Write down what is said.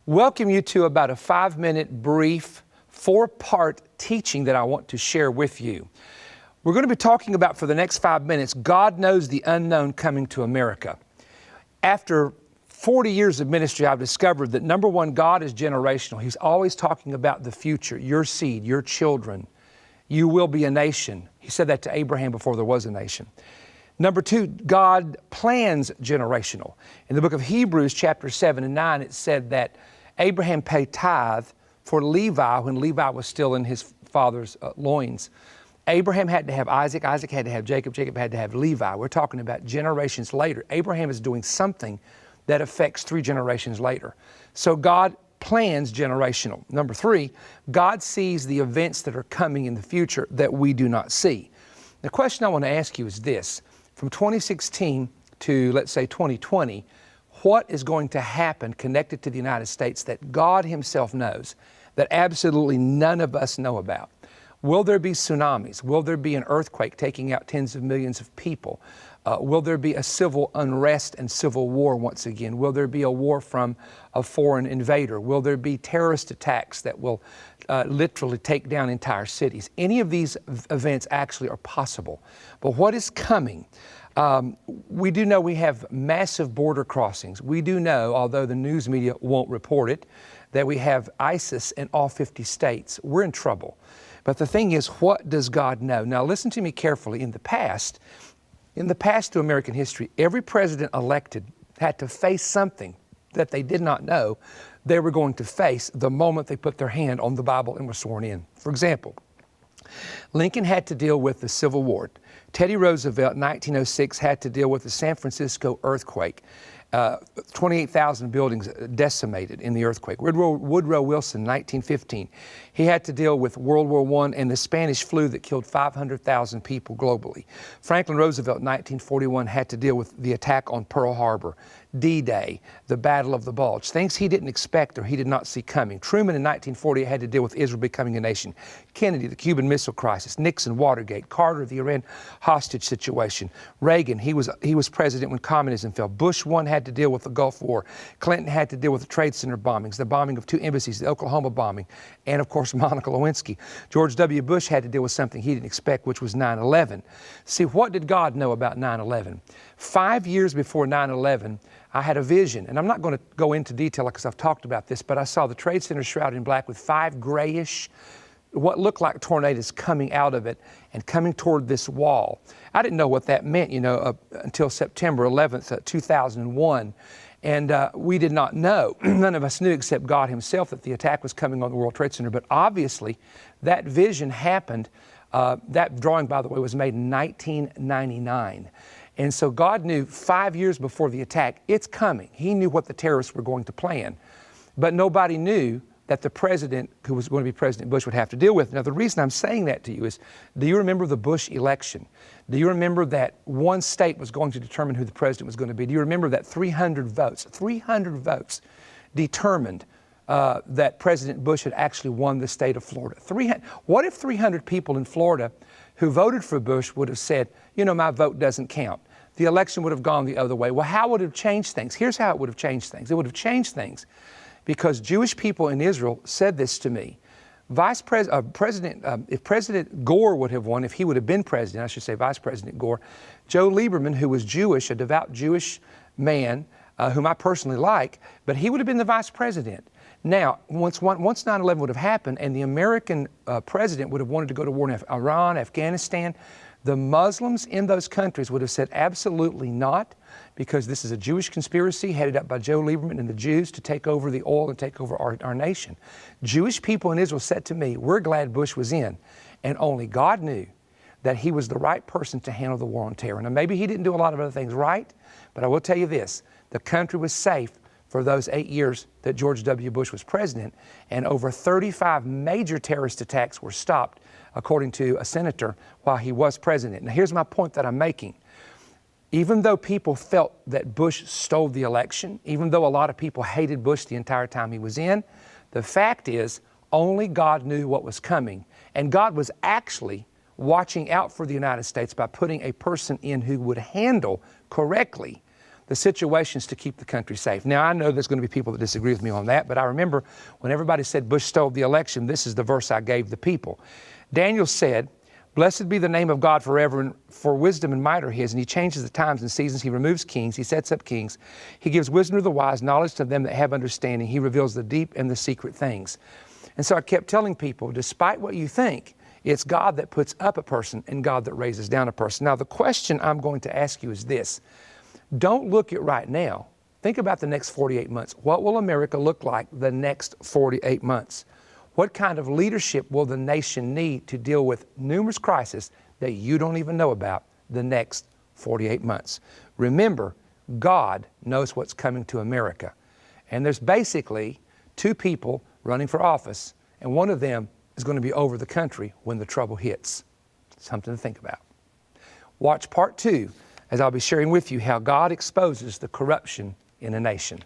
welcome you to about a 5-minute brief 4-part teaching that I want to share with you. We're going to be talking about for the next 5 minutes, God knows the unknown coming to America. After 40 years of ministry, I've discovered that number one, God is generational. He's always talking about the future, your seed, your children. You will be a nation. He said that to Abraham before there was a nation. Number two, God plans generational. In the book of Hebrews chapter 7 and 9, it said that Abraham paid tithe for Levi when Levi was still in his father's loins. Abraham had to have Isaac, Isaac had to have Jacob, Jacob had to have Levi. We're talking about generations later. Abraham is doing something that affects 3 generations later. So God plans generational. Number 3, God sees the events that are coming in the future that we do not see. The question I want to ask you is this. From 2016 to, let's say, 2020, what is going to happen connected to the United States that God Himself knows, that absolutely none of us know about? Will there be tsunamis? Will there be an earthquake taking out tens of millions of people? Will there be a civil unrest and civil war once again? Will there be a war from a foreign invader? Will there be terrorist attacks that will literally take down entire cities? Any of these events actually are possible. But what is coming? We do know we have massive border crossings. We do know, although the news media won't report it, that we have ISIS in all 50 states. We're in trouble. But the thing is, what does God know? Now listen to me carefully. In the past to American history, every president elected had to face something that they did not know they were going to face the moment they put their hand on the Bible and were sworn in. For example, Lincoln had to deal with the Civil War. Teddy Roosevelt in 1906 had to deal with the San Francisco earthquake. 28,000 buildings decimated in the earthquake. Woodrow Wilson, 1915, he had to deal with World War I and the Spanish flu that killed 500,000 people globally. Franklin Roosevelt, 1941, had to deal with the attack on Pearl Harbor, D-Day, the Battle of the Bulge, things he didn't expect or he did not see coming. Truman in 1940 had to deal with Israel becoming a nation. Kennedy, the Cuban Missile Crisis. Nixon, Watergate. Carter, the Iran hostage situation. Reagan, he was president when communism fell. Bush 1 had to deal with the Gulf War. Clinton had to deal with the Trade Center bombings, the bombing of 2 embassies, the Oklahoma bombing, and of course Monica Lewinsky. George W. Bush had to deal with something he didn't expect, which was 9/11. See, what did God know about 9/11? 5 years before 9/11, I had a vision, and I'm not going to go into detail because I've talked about this, but I saw the Trade Center shrouded in black with 5 grayish, what looked like tornadoes coming out of it and coming toward this wall. I didn't know what that meant, until September 11th, 2001. And we did not know, none of us knew except God Himself, that the attack was coming on the World Trade Center. But obviously, that vision happened. That drawing, by the way, was made in 1999. And so God knew 5 years before the attack, it's coming. He knew what the terrorists were going to plan. But nobody knew that the president, who was going to be President Bush, would have to deal with. Now, the reason I'm saying that to you is, do you remember the Bush election? Do you remember that one state was going to determine who the president was going to be? Do you remember that 300 votes determined that President Bush had actually won the state of Florida? What if 300 people in Florida who voted for Bush would have said, my vote doesn't count? The election would have gone the other way. Well, how would it have changed things? Here's how it would have changed things. It would have changed things because Jewish people in Israel said this to me. If President Gore would have won, if he would have been president, I should say Vice President Gore, Joe Lieberman, who was Jewish, a devout Jewish man, whom I personally like, but he would have been the vice president. Now, once 9/11 would have happened and the American president would have wanted to go to war in Iran, Afghanistan, the Muslims in those countries would have said absolutely not, because this is a Jewish conspiracy headed up by Joe Lieberman and the Jews to take over the oil and take over our nation. Jewish people in Israel said to me, we're glad Bush was in, and only God knew that he was the right person to handle the war on terror. Now, maybe he didn't do a lot of other things right, but I will tell you this, the country was safe for those 8 years that George W. Bush was president, and over 35 major terrorist attacks were stopped, according to a senator, while he was president. Now, here's my point that I'm making. Even though people felt that Bush stole the election, even though a lot of people hated Bush the entire time he was in, the fact is only God knew what was coming. And God was actually watching out for the United States by putting a person in who would handle correctly the situations to keep the country safe. Now, I know there's going to be people that disagree with me on that, but I remember when everybody said Bush stole the election, this is the verse I gave the people. Daniel said, "Blessed be the name of God forever, and for wisdom and might are his, and he changes the times and seasons. He removes kings, he sets up kings. He gives wisdom to the wise, knowledge to them that have understanding. He reveals the deep and the secret things." And so I kept telling people, despite what you think, it's God that puts up a person and God that raises down a person. Now, the question I'm going to ask you is this. Don't look at right now. Think about the next 48 months. What will America look like the next 48 months? What kind of leadership will the nation need to deal with numerous crises that you don't even know about the next 48 months? Remember, God knows what's coming to America. And there's basically two people running for office, and one of them is going to be over the country when the trouble hits. Something to think about. Watch part 2 as I'll be sharing with you how God exposes the corruption in a nation.